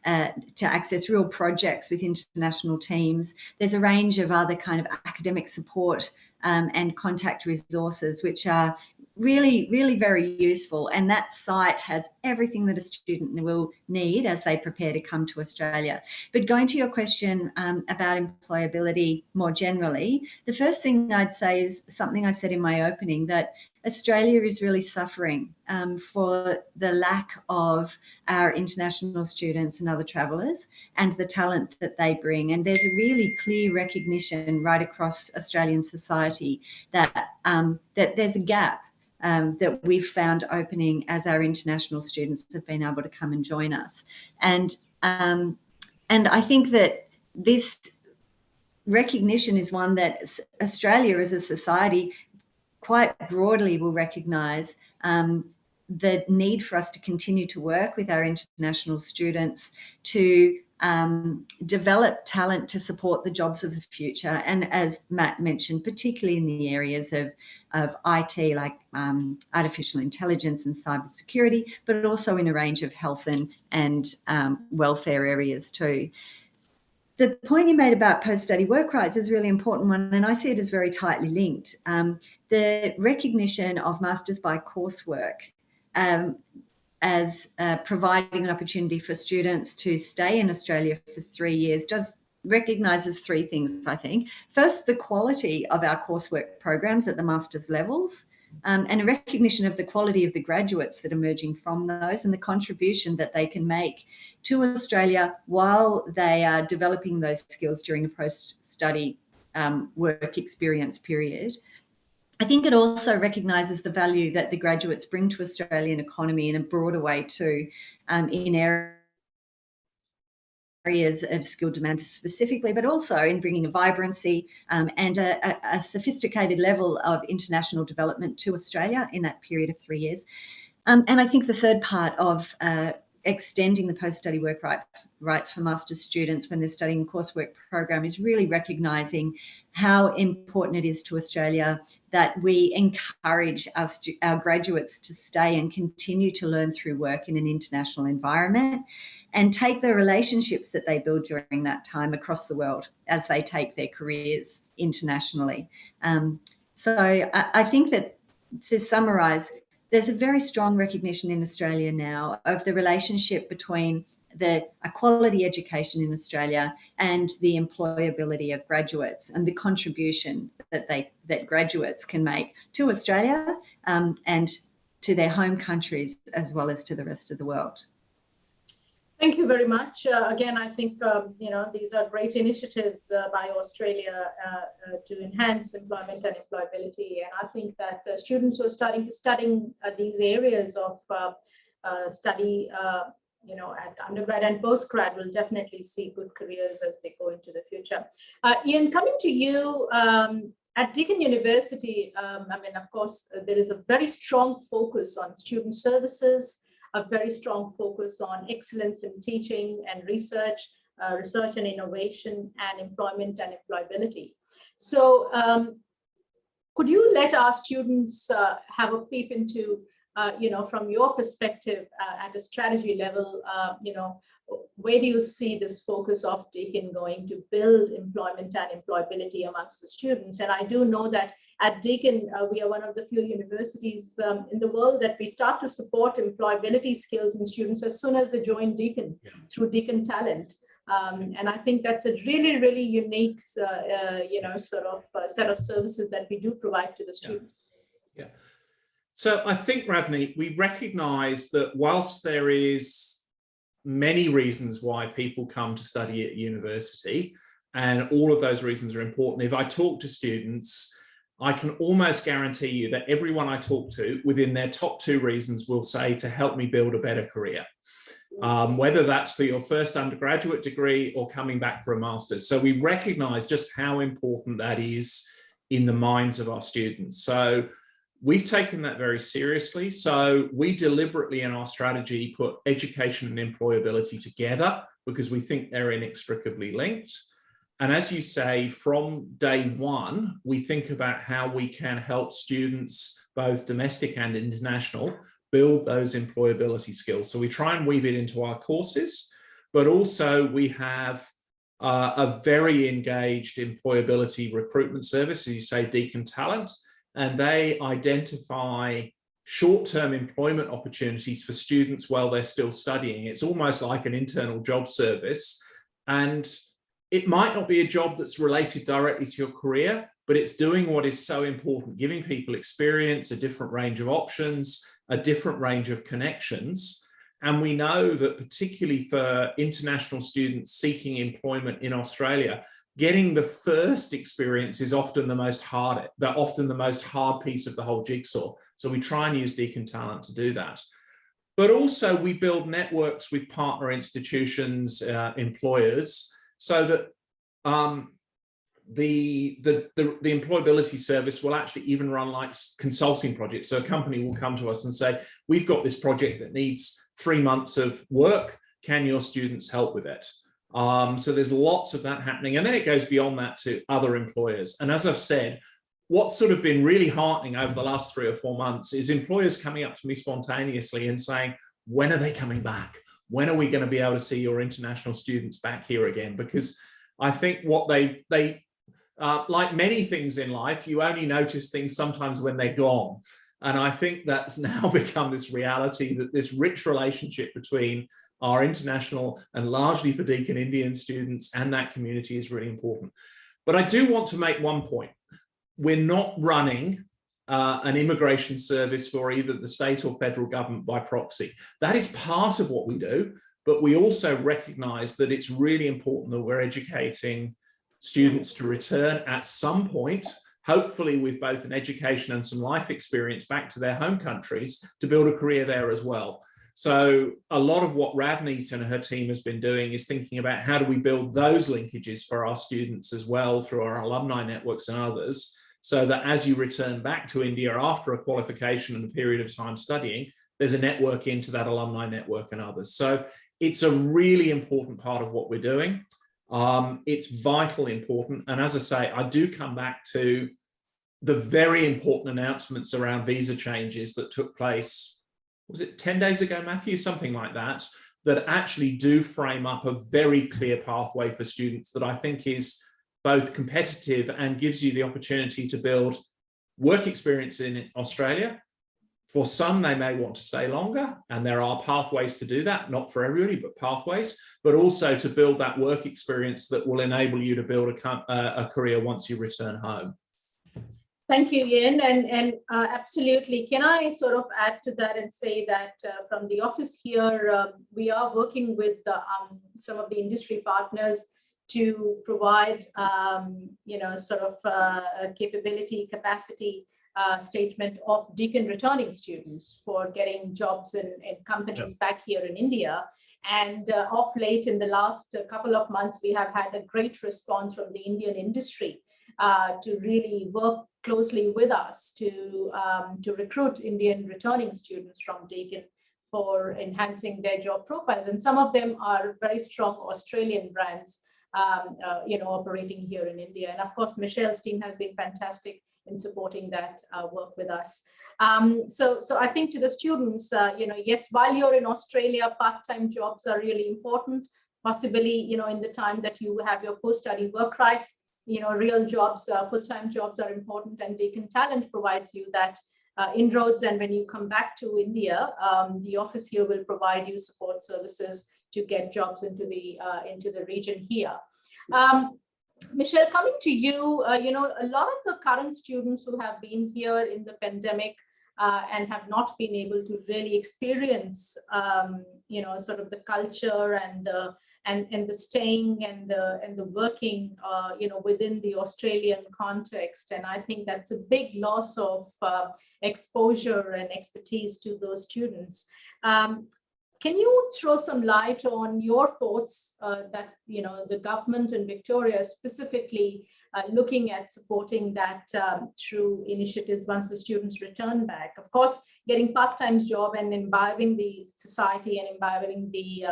S3: to access real projects with international teams. There's a range of other kind of academic support and contact resources, which are really, really very useful. And that site has everything that a student will need as they prepare to come to Australia. But going to your question about employability more generally, the first thing I'd say is something I said in my opening, that Australia is really suffering for the lack of our international students and other travellers and the talent that they bring. And there's a really clear recognition right across Australian society that, that there's a gap that we've found opening as our international students have been able to come and join us. And I think that this recognition is one that Australia as a society quite broadly will recognise the need for us to continue to work with our international students to develop talent to support the jobs of the future. And as Matt mentioned, particularly in the areas of IT, like artificial intelligence and cybersecurity, but also in a range of health and welfare areas too. The point you made about post-study work rights is a really important one, and I see it as very tightly linked. The recognition of Masters by coursework as providing an opportunity for students to stay in Australia for 3 years recognises three things, I think. First, the quality of our coursework programs at the master's levels, and a recognition of the quality of the graduates that are emerging from those and the contribution that they can make to Australia while they are developing those skills during a post-study work experience period. I think it also recognises the value that the graduates bring to Australian economy in a broader way too, in areas of skill demand specifically, but also in bringing a vibrancy and a sophisticated level of international development to Australia in that period of 3 years. And I think the third part of extending the post-study work rights for master's students when they're studying a coursework program is really recognising how important it is to Australia that we encourage our graduates to stay and continue to learn through work in an international environment and take the relationships that they build during that time across the world as they take their careers internationally. So I think that, to summarise, there's a very strong recognition in Australia now of the relationship between a quality education in Australia and the employability of graduates and the contribution that graduates can make to Australia and to their home countries as well as to the rest of the world.
S1: Thank you very much. Again, I think these are great initiatives by Australia to enhance employment and employability. And I think that students who are starting to study these areas of study, at undergrad and postgrad will definitely see good careers as they go into the future. Ian, coming to you, at Deakin University, of course, there is a very strong focus on student services, a very strong focus on excellence in teaching and research and innovation, and employment and employability. So could you let our students have a peep into, from your perspective at a strategy level, where do you see this focus of Deakin going to build employment and employability amongst the students? And I do know that at Deakin, we are one of the few universities in the world that we start to support employability skills in students as soon as they join Deakin through Deakin Talent. And I think that's a really, really unique, set of services that we do provide to the students.
S5: Yeah. So I think, Ravni, we recognise that whilst there is many reasons why people come to study at university, and all of those reasons are important, if I talk to students, I can almost guarantee you that everyone I talk to within their top 2 reasons will say to help me build a better career, whether that's for your first undergraduate degree or coming back for a master's. So we recognise just how important that is in the minds of our students. So we've taken that very seriously. So we deliberately in our strategy put education and employability together because we think they're inextricably linked. And as you say, from day one, we think about how we can help students, both domestic and international, build those employability skills. So we try and weave it into our courses, but also we have a very engaged employability recruitment service, as you say, Deakin Talent, and they identify short-term employment opportunities for students while they're still studying. It's almost like an internal job service, and it might not be a job that's related directly to your career, but it's doing what is so important, giving people experience, a different range of options, a different range of connections. And we know that particularly for international students seeking employment in Australia, getting the first experience is often the most hard piece of the whole jigsaw. So we try and use Deakin Talent to do that. But also we build networks with partner institutions, employers, so that the employability service will actually even run like consulting projects. So a company will come to us and say, we've got this project that needs 3 months of work. Can your students help with it? So there's lots of that happening. And then it goes beyond that to other employers. And as I've said, what's sort of been really heartening over the last 3 or 4 months is employers coming up to me spontaneously and saying, when are they coming back? When are we going to be able to see your international students back here again? Because I think what like many things in life, you only notice things sometimes when they're gone. And I think that's now become this reality, that this rich relationship between our international and largely for Deakin Indian students and that community is really important. But I do want to make one point. We're not running an immigration service for either the state or federal government by proxy. That is part of what we do, but we also recognize that it's really important that we're educating students to return at some point, hopefully with both an education and some life experience back to their home countries to build a career there as well. So a lot of what Ravneet and her team has been doing is thinking about how do we build those linkages for our students as well through our alumni networks and others, so that as you return back to India after a qualification and a period of time studying, there's a network into that alumni network and others. So it's a really important part of what we're doing. It's vitally important. And as I say, I do come back to the very important announcements around visa changes that took place, was it 10 days ago, Matthew? Something like that, that actually do frame up a very clear pathway for students that I think is both competitive and gives you the opportunity to build work experience in Australia. For some, they may want to stay longer, and there are pathways to do that, not for everybody, but pathways, but also to build that work experience that will enable you to build a career once you return home.
S1: Thank you, Ian, and absolutely. Can I sort of add to that and say that from the office here, we are working with some of the industry partners to provide, sort of a capacity statement of Deakin returning students for getting jobs in companies back here in India. And of late, in the last couple of months, we have had a great response from the Indian industry to really work closely with us to recruit Indian returning students from Deakin for enhancing their job profiles. And some of them are very strong Australian brands, operating here in India. And of course, Michelle's team has been fantastic in supporting that work with us. So I think to the students, yes, while you're in Australia, part-time jobs are really important. Possibly, in the time that you have your post-study work rights, real jobs, full-time jobs are important, and Deakin Talent provides you that inroads. And when you come back to India, the office here will provide you support services to get jobs into the region here. Michelle, coming to you, a lot of the current students who have been here in the pandemic and have not been able to really experience, sort of the culture and the staying and the working, within the Australian context. And I think that's a big loss of exposure and expertise to those students. Can you throw some light on your thoughts that, the government in Victoria specifically looking at supporting that through initiatives once the students return back? Of course, getting part-time job and imbibing the society and imbibing the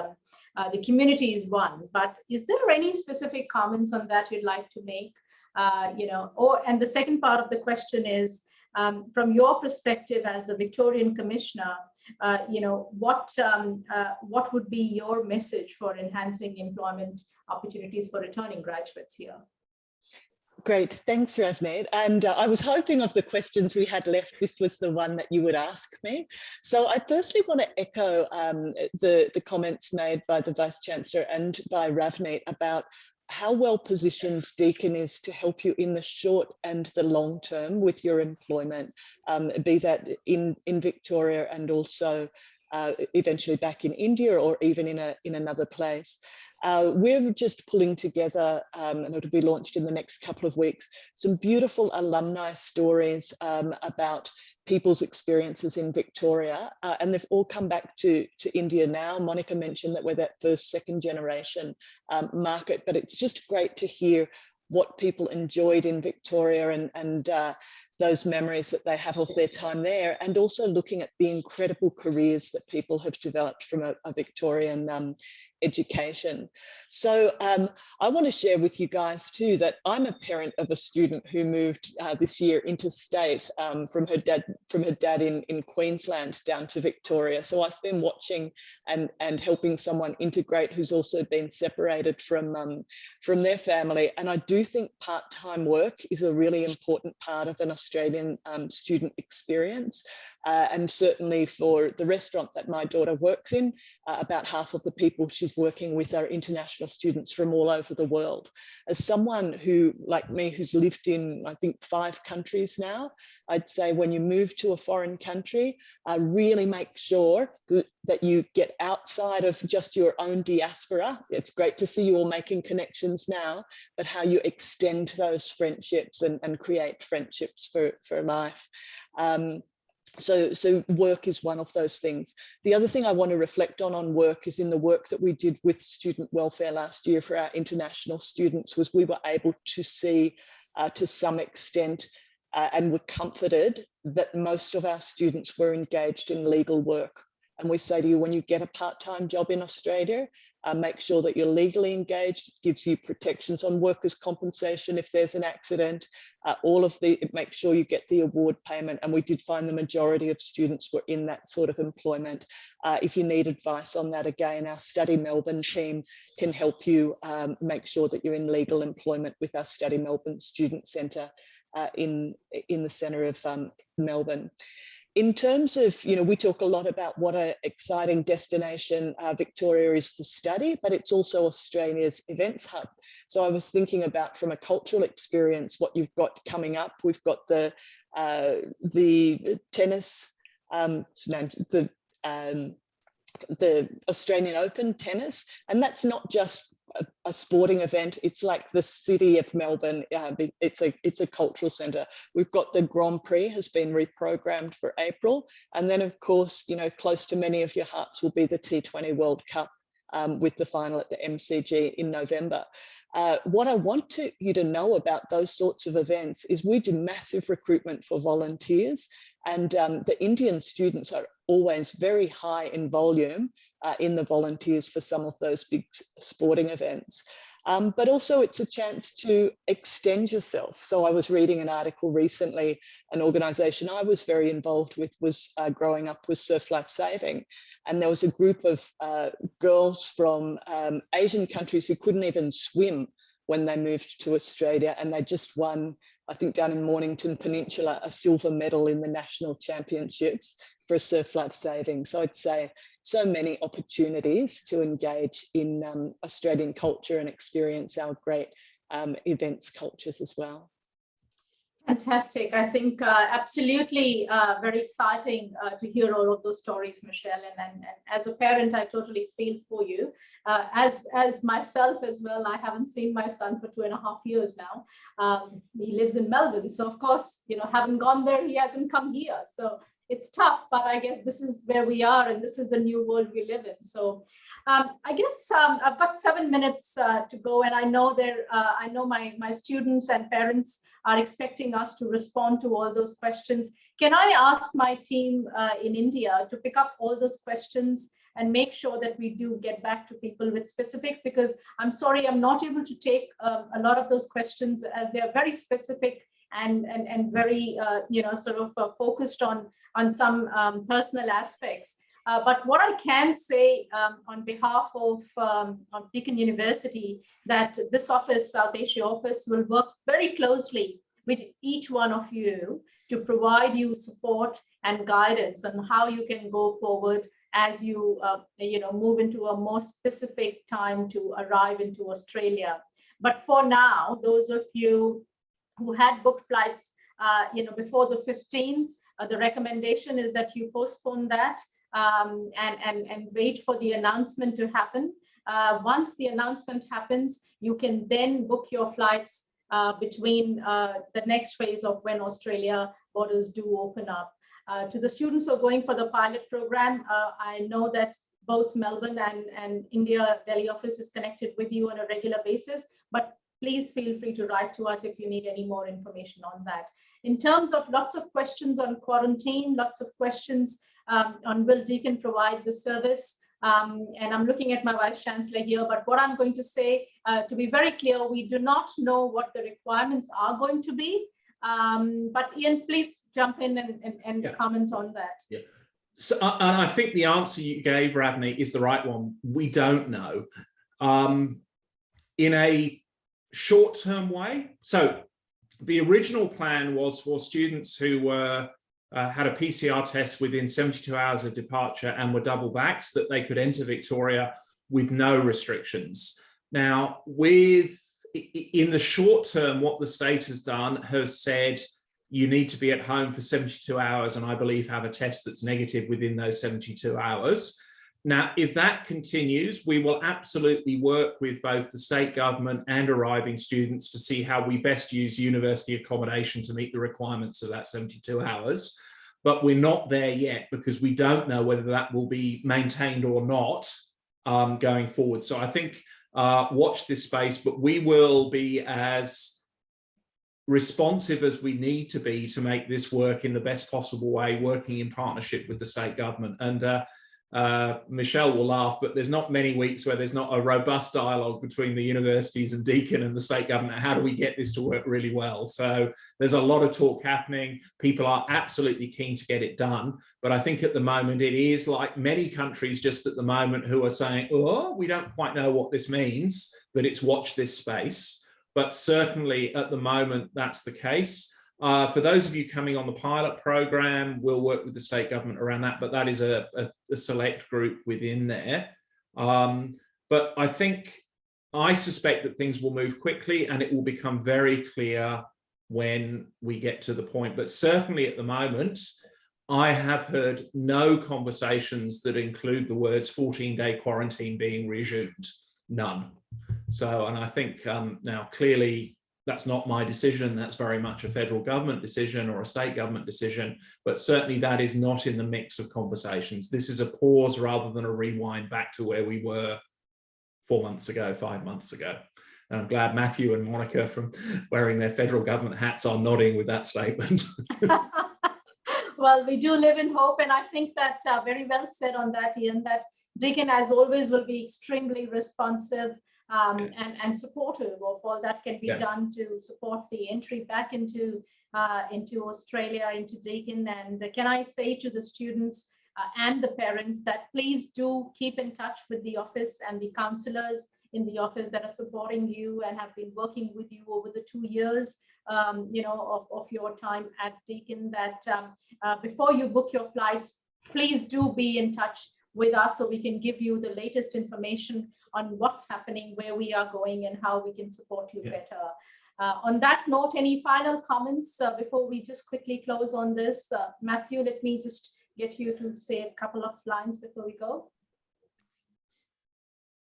S1: community is one, but is there any specific comments on that you'd like to make? And the second part of the question is, from your perspective as the Victorian Commissioner, what would be your message for enhancing employment opportunities for returning graduates here?
S2: Great, thanks Ravneet. And I was hoping of the questions we had left, this was the one that you would ask me. So I firstly want to echo the comments made by the Vice-Chancellor and by Ravneet about how well positioned Deakin is to help you in the short and the long term with your employment, be that in Victoria and also eventually back in India or even in another place. We're just pulling together, and it'll be launched in the next couple of weeks, some beautiful alumni stories about people's experiences in Victoria, and they've all come back to India now. Monica mentioned that we're that first, second generation market, but it's just great to hear what people enjoyed in Victoria and those memories that they have of their time there, and also looking at the incredible careers that people have developed from a Victorian education. So I want to share with you guys too that I'm a parent of a student who moved this year interstate from her dad in Queensland down to Victoria. So I've been watching and helping someone integrate who's also been separated from their family. And I do think part-time work is a really important part of an Australian student experience. And certainly for the restaurant that my daughter works in, about half of the people she's working with are international students from all over the world. As someone who, like me, who's lived in, I think, 5 countries now, I'd say when you move to a foreign country, really make sure that you get outside of just your own diaspora. It's great to see you all making connections now, but how you extend those friendships and create friendships for life. So work is one of those things. The other thing I want to reflect on work is in the work that we did with student welfare last year for our international students, was we were able to see to some extent and were comforted that most of our students were engaged in legal work. And we say to you, when you get a part-time job in Australia, make sure that you're legally engaged. It gives you protections on workers' compensation if there's an accident. Make sure you get the award payment. And we did find the majority of students were in that sort of employment. If you need advice on that, again, our Study Melbourne team can help you make sure that you're in legal employment with our Study Melbourne Student Centre in the centre of Melbourne. In terms of, we talk a lot about what an exciting destination Victoria is for study, but it's also Australia's events hub. So I was thinking about, from a cultural experience, what you've got coming up. We've got the tennis, the Australian Open tennis, and that's not just a sporting event. It's like the city of Melbourne. It's a cultural centre. We've got the Grand Prix has been reprogrammed for April, and then of course, close to many of your hearts will be the T20 World Cup with the final at the MCG in November. What I want you to know about those sorts of events is we do massive recruitment for volunteers, and the Indian students are always very high in volume in the volunteers for some of those big sporting events. But also it's a chance to extend yourself. So I was reading an article recently, an organisation I was very involved with was growing up with Surf Life Saving. And there was a group of girls from Asian countries who couldn't even swim when they moved to Australia, and they just won, I think down in Mornington Peninsula, a silver medal in the national championships for Surf Life Saving. So I'd say so many opportunities to engage in Australian culture and experience our great events cultures as well.
S1: Fantastic. I think absolutely very exciting to hear all of those stories, Michelle. And as a parent, I totally feel for you. As myself as well, I haven't seen my son for 2.5 years now. He lives in Melbourne. So of course, haven't gone there, he hasn't come here. So it's tough, but I guess this is where we are and this is the new world we live in. So I guess I've got 7 minutes to go, and I know I know my students and parents are expecting us to respond to all those questions. Can I ask my team in India to pick up all those questions and make sure that we do get back to people with specifics? Because I'm sorry, I'm not able to take a lot of those questions as they are very specific and very focused on some personal aspects. But what I can say on behalf of Deakin University, that this office, South Asia office, will work very closely with each one of you to provide you support and guidance on how you can go forward as you move into a more specific time to arrive into Australia. But for now, those of you who had booked flights before the 15th, the recommendation is that you postpone that and wait for the announcement to happen. Once the announcement happens, you can then book your flights between the next phase of when Australia borders do open up. To the students who are going for the pilot program, I know that both Melbourne and India Delhi office is connected with you on a regular basis, but please feel free to write to us if you need any more information on that. In terms of lots of questions on quarantine, lots of questions on will Deakin provide the service, and I'm looking at my Vice Chancellor here, but what I'm going to say, to be very clear, we do not know what the requirements are going to be, but Ian, please jump in and comment on that. Yeah.
S5: So, and I think the answer you gave, Ravni, is the right one. We don't know. In a short-term way, so the original plan was for students who were had a PCR test within 72 hours of departure and were double vaxxed, that they could enter Victoria with no restrictions. Now, in the short term, what the state has done has said you need to be at home for 72 hours and I believe have a test that's negative within those 72 hours. Now, if that continues, we will absolutely work with both the state government and arriving students to see how we best use university accommodation to meet the requirements of that 72 hours. But we're not there yet because we don't know whether that will be maintained or not going forward. So I think watch this space, but we will be as responsive as we need to be to make this work in the best possible way, working in partnership with the state government. And Michelle will laugh, but there's not many weeks where there's not a robust dialogue between the universities and Deakin and the state government. How do we get this to work really well? So there's a lot of talk happening. People are absolutely keen to get it done. But I think at the moment, it is like many countries just at the moment who are saying, oh, we don't quite know what this means, but it's watch this space. But certainly at the moment, that's the case. For those of you coming on the pilot program, we'll work with the state government around that, but that is a select group within there. But I suspect that things will move quickly and it will become very clear when we get to the point. But certainly at the moment, I have heard no conversations that include the words 14-day quarantine being resumed, none. So, and I think now clearly, that's not my decision. That's very much a federal government decision or a state government decision, but certainly that is not in the mix of conversations. This is a pause rather than a rewind back to where we were 4 months ago, 5 months ago. And I'm glad Matthew and Monica, from wearing their federal government hats, are nodding with that statement.
S1: Well, we do live in hope, and I think that very well said on that, Ian, that Deakin, as always, will be extremely responsive and supportive of all that can be done to support the entry back into Australia, into Deakin. And can I say to the students and the parents that please do keep in touch with the office and the counsellors in the office that are supporting you and have been working with you over the 2 years of your time at Deakin, that before you book your flights, please do be in touch with us so we can give you the latest information on what's happening, where we are going, and how we can support you better. On that note, any final comments before we just quickly close on this? Matthew, let me just get you to say a couple of lines before we go.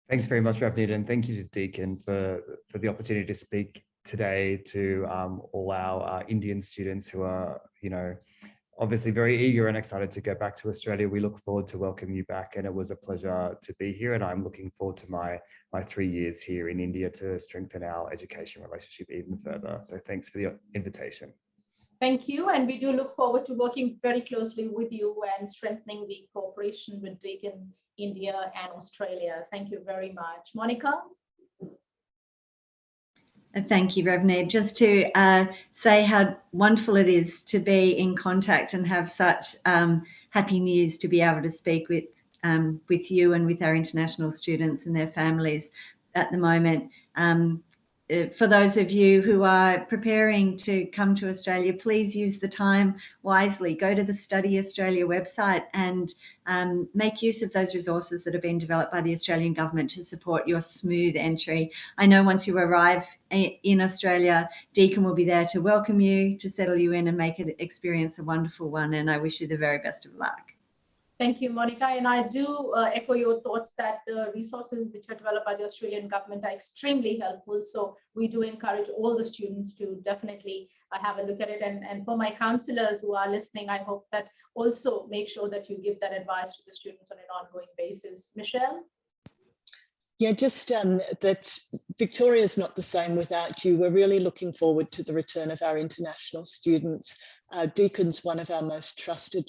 S4: Thanks very much, Ravneet, and thank you to Deakin for the opportunity to speak today to all our Indian students who are, obviously very eager and excited to go back to Australia. We look forward to welcoming you back, and it was a pleasure to be here. And I'm looking forward to my 3 years here in India to strengthen our education relationship even further. So thanks for the invitation.
S1: Thank you. And we do look forward to working very closely with you and strengthening the cooperation with Deakin, India and Australia. Thank you very much. Monica?
S3: Thank you, Ravneet. Just to say how wonderful it is to be in contact and have such happy news to be able to speak with you and with our international students and their families at the moment. For those of you who are preparing to come to Australia, please use the time wisely. Go to the Study Australia website and make use of those resources that have been developed by the Australian government to support your smooth entry. I know once you arrive in Australia, Deakin will be there to welcome you, to settle you in and make an experience a wonderful one. And I wish you the very best of luck.
S1: Thank you, Monica. And I do echo your thoughts that the resources which are developed by the Australian government are extremely helpful. So we do encourage all the students to definitely have a look at it. And for my counselors who are listening, I hope that also make sure that you give that advice to the students on an ongoing basis. Michelle?
S2: Yeah, just that Victoria is not the same without you. We're really looking forward to the return of our international students. Deakin's one of our most trusted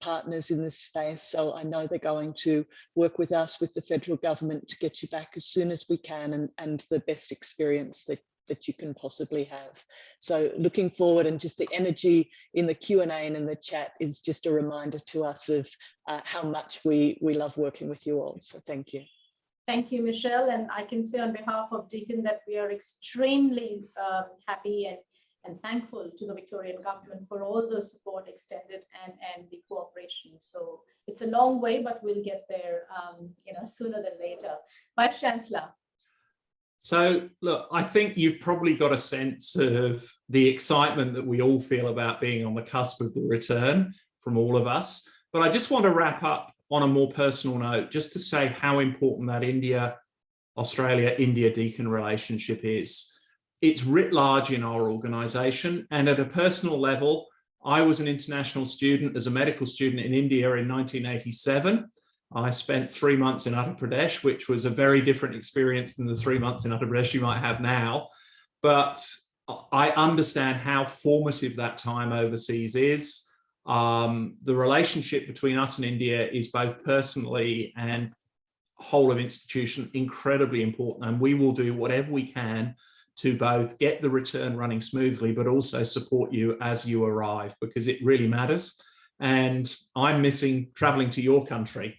S2: partners in this space, so I know they're going to work with us, with the federal government, to get you back as soon as we can and the best experience that you can possibly have. So looking forward, and just the energy in the Q&A and in the chat is just a reminder to us of how much we love working with you all. So thank you.
S1: Thank you, Michelle. And I can say on behalf of Deakin that we are extremely happy and thankful to the Victorian government for all the support extended and the cooperation. So it's a long way, but we'll get there sooner than later. Vice Chancellor.
S5: So look, I think you've probably got a sense of the excitement that we all feel about being on the cusp of the return from all of us. But I just want to wrap up on a more personal note, just to say how important that Australia-India Deakin relationship is. It's writ large in our organisation, and at a personal level, I was an international student as a medical student in India in 1987. I spent 3 months in Uttar Pradesh, which was a very different experience than the 3 months in Uttar Pradesh you might have now. But I understand how formative that time overseas is. The relationship between us and India is both personally and whole of institution incredibly important, and we will do whatever we can to both get the return running smoothly, but also support you as you arrive, because it really matters. And I'm missing traveling to your country.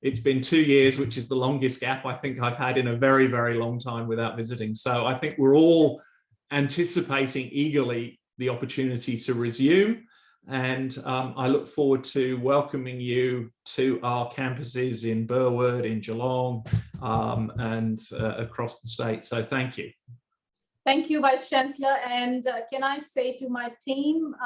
S5: It's been 2 years, which is the longest gap I think I've had in a very, very long time without visiting. So I think we're all anticipating eagerly the opportunity to resume. And I look forward to welcoming you to our campuses in Burwood, in Geelong, and across the state. So thank you.
S1: Thank you, Vice Chancellor. And can I say to my team,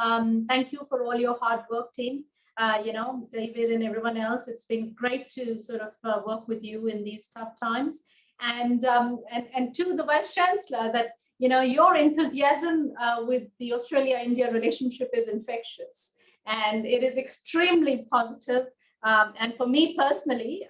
S1: thank you for all your hard work, team. David and everyone else, it's been great to sort of work with you in these tough times. And to the Vice Chancellor, that your enthusiasm with the Australia-India relationship is infectious, and it is extremely positive. And for me personally,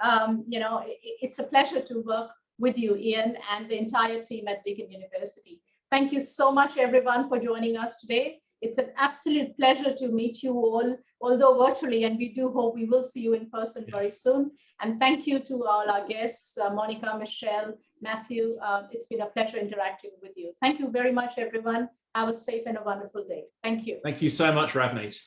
S1: it's a pleasure to work with you, Ian, and the entire team at Deakin University. Thank you so much, everyone, for joining us today. It's an absolute pleasure to meet you all, although virtually, and we do hope we will see you in person very soon. And thank you to all our guests, Monica, Michelle, Matthew. It's been a pleasure interacting with you. Thank you very much, everyone. Have a safe and a wonderful day. Thank you.
S5: Thank you so much, Ravneet.